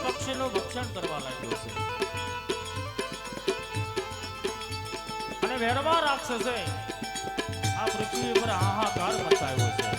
પક્ષીનું ભક્ષણ કરવા લાગ્યો છે અને વેરવા રાક્ષસે આ પૃથ્વી પર હાહાકાર મચાવ્યો છે.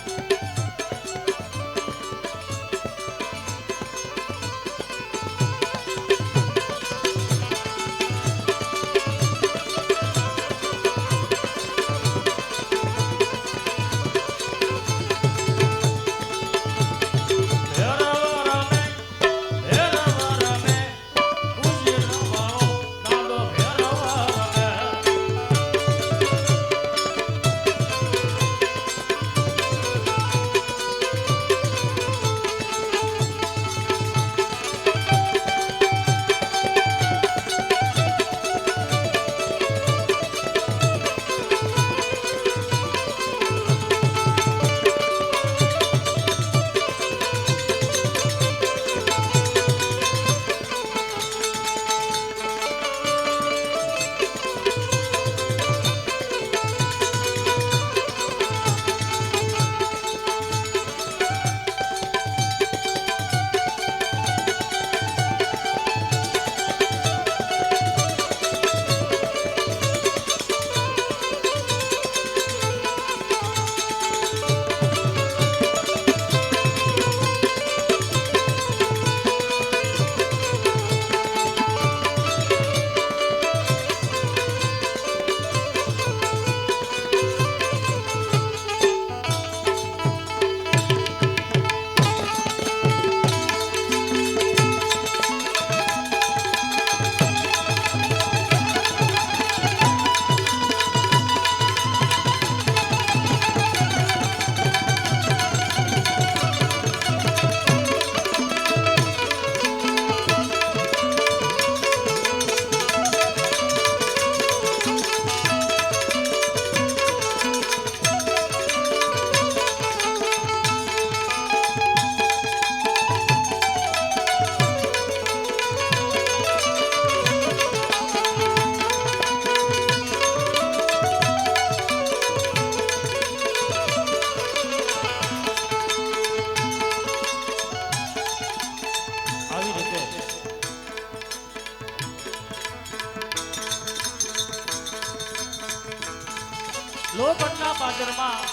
લોખંડના પાદરમાં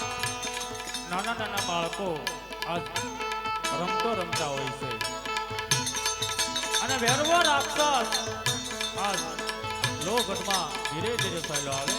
નાના નાના બાળકો આજ રમતા હોય છે અને વેરવો રાક્ષસ આજ લોખંડમાં ધીરે ધીરે ફેલો આવે.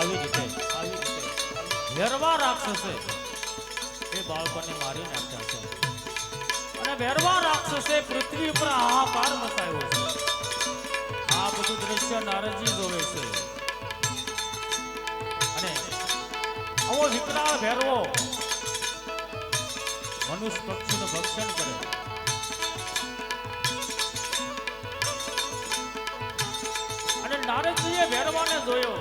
આવી રીતે ભેરવા રાક્ષસે એ બાળકોને મારી નાખ્યા છે અને ભેરવા રાક્ષસે પૃથ્વી ઉપર હાહાકાર મચાવ્યો છે. આ બધું દ્રશ્ય નારદજી જોવે છે અને આવો વિકરાળ ભેરવો મનુષ્ય પક્ષીનું ભક્ષણ કરે અને નારદજીએ ભેરવાને જોયો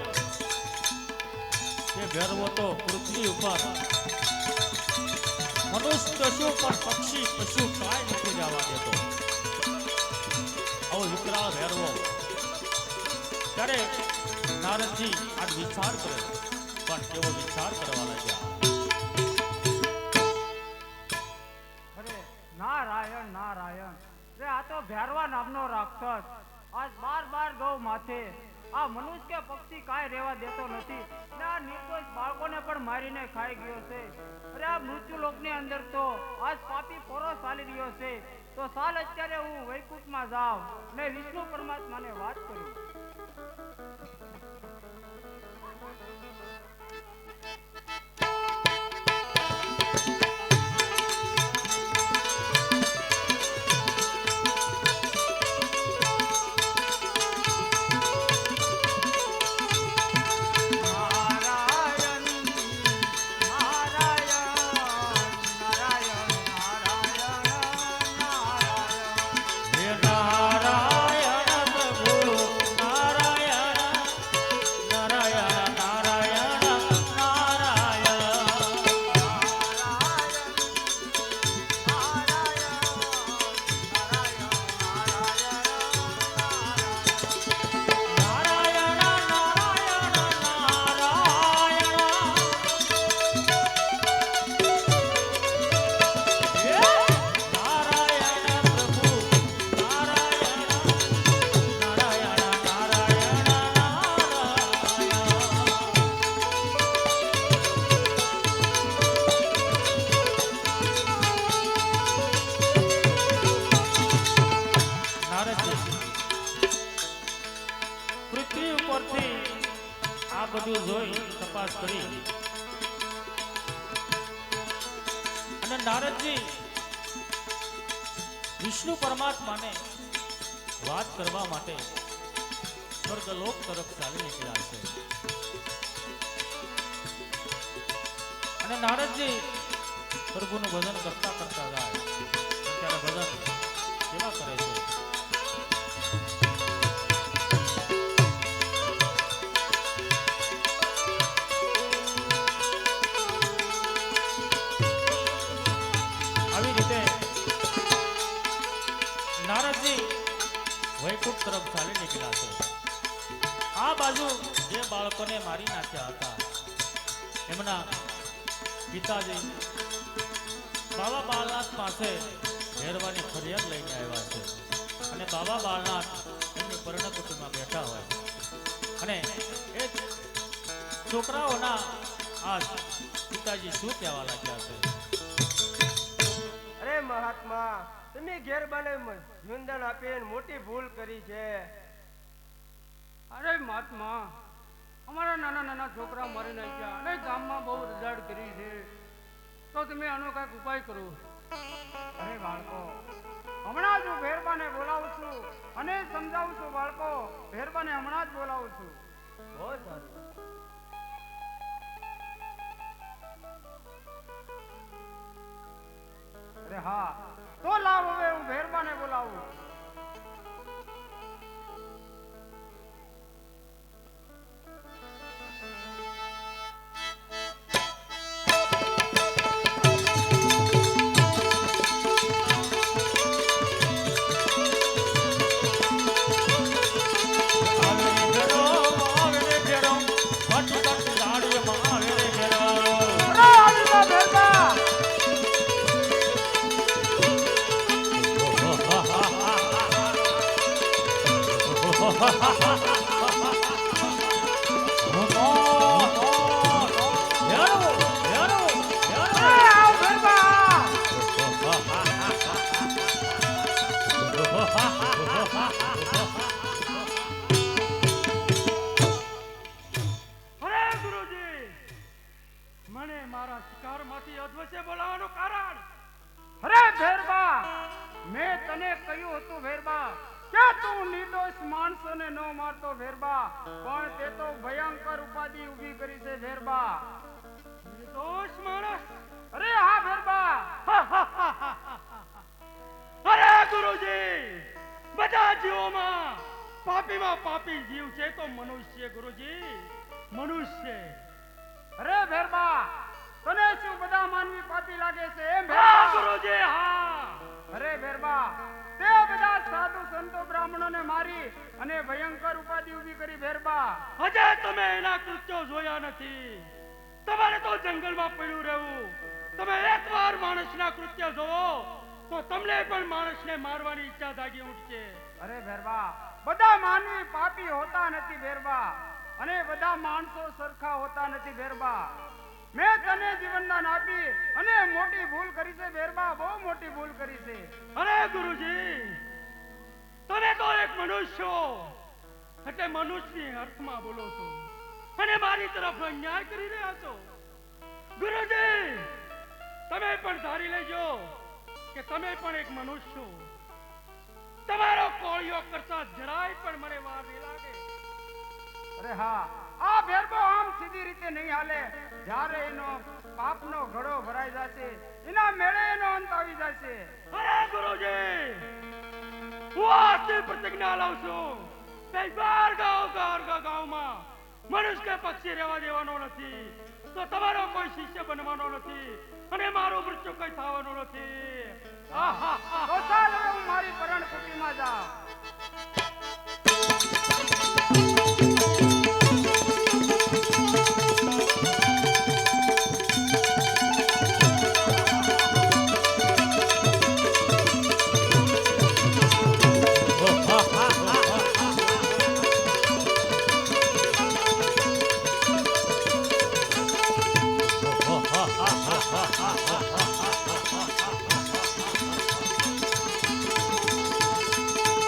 કે ભેરવો તો પૃથ્વી ઉપર મનુષ્ય પશુ પણ પક્ષી પશુ કાંઈ નથી જવા દેતો. આવો વિકરાળ ભેરવો ત્યારે નારદજી આ વિચાર કરે પણ કેવો વિચાર કરવા લાગ્યા. નારાયણ નારાયણ રે આ તો ભેરવા નામનો રાક્ષસ આજ બાર ગૌ માથે આ મનુષ્ય કે પક્ષી કાંઈ રહેવા દેતો નથી ને આ નિર્દોષ બાળકોને પણ મારીને ખાઈ ગયો છે. અરે આ મૃત્યુ લોકની અંદર તો આજ પાપી પોરો ચાલી રહ્યો છે. તો ચાલ અત્યારે હું વૈકુંઠમાં જાઉં ને વિષ્ણુ પરમાત્માને વાત કરું. પૃથ્વી ઉપરથી આ બધું જોઈ તપાસ કરી અને નારદજી વિષ્ણુ પરમાત્માને વાત કરવા માટે સ્વર્ગલોક તરફ ચાલી નીકળ્યા છે. અને નારદજી પ્રભુનું ભજન કરતા કરતા જાય ત્યારે ભજન કેવા કરે છે. નારદજી વૈકુંઠ તરફ ચાલી નીકળ્યા છે. આ બાજુ જે બાળકોને મારી નાખ્યા હતા એમના પિતાજી બાબા બાળનાથ પાસે ભેરવાની ફરિયાદ લઈને આવ્યા છે અને બાબા બાળનાથ એમની પર્ણકુટીમાં બેઠા હોય અને એ છોકરાઓના આ પિતાજી શું કહેવા લાગ્યા છે. અરે મહાત્મા, તમે ઘેર બાને જીવનદાન આપીને મોટી ભૂલ કરી છે. અરે મહાત્મા, અમારા નાના નાના છોકરા મરી નાખ્યા અને ગામમાં બહુ રજાડ કરી છે. તો તમે આનો કાંઈક ઉપાય કરો. અરે બાળકો, હમણાં જ હું ભેરબાને બોલાવું છું અને સમજાવું છું. બાળકો, ભેરબાને હમણાં જ બોલાવું છું. બહુ સારું. અરે હા, તો લાવ હવે હું ભેરબાને બોલાવું. ભયંકર ઉપાધિ ઊભી કરી છે ભેરબા. નિર્દોષ માણસ. અરે હા ભેરબા. અરે ગુરુજી, બધા જીવોમાં પાપીમાં પાપી જીવ છે તો મનુષ્ય. ગુરુજી, મનુષ્ય. અરે ભેરબા, તને શું બધા માનવી પાપી લાગે છે એમ હા ભેરબા? ગુરુજી, હા. અરે ભેરબા, તે બધા સાધુ સંતો બ્રાહ્મણોને મારી અને ભયંકર ઉપાધિ ઊભી કરી ભેરબા. હજે તમે એના કૃત્યો જોયા નથી. તમારે તો જંગલમાં પડ્યું રહેવું. તમે એકવાર માણસના કૃત્ય જોવો તો તમને પણ માણસને મારવાની ઈચ્છા જાગી ઉઠશે. અરે ભેરબા, બધા માનવી પાપી હોતા નથી ભેરબા, અને બધા માણસો સરખા હોતા નથી ભેરબા. મેં તને જીવનદાન આપી અને મોટી ભૂલ કરી છે ભેરબા, બહુ મોટી ભૂલ કરી છે. અરે ગુરુજી, તમે તો એક મનુષ્ય છો, એટલે મનુષ્યની અર્થમાં બોલો છો અને મારી તરફ અન્યાય કરી રહ્યા છો. ગુરુજી, તમે પણ ધારી લેજો કે તમે પણ એક મનુષ્ય છો. તમારો કોળિયો કરતા જરાય પણ મને વાર નહીં લાગે. અરે હા, આ ભેરબો આમ સીધી રીતે નહીં હાલે. જ્યારે એનો પાપનો ઘડો ભરાઈ જશે, એના મેળે એનો અંત આવી જશે. અરે ગુરુજી, હું આજથી પ્રતિજ્ઞા લઉં છું કે બાર ગામમાં મનુષ્ય કે પક્ષી રહેવા દેવાનો નથી, તો તમારો કોઈ શિષ્ય બનવાનો નથી અને મારું મૃત્યુ કઈ થવાનું નથી. તો ચાલ હવે હું મારી પરણ કુટીમાં જાઉં.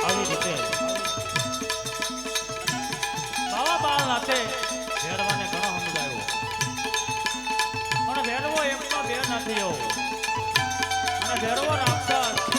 આવી રીતે બાવા બાળનાથે ભેરવાને ઘણો સમજાવ્યો, પણ ભેરવો એકમાં બે નથી એવો, અને ભેરવો રાક્ષસ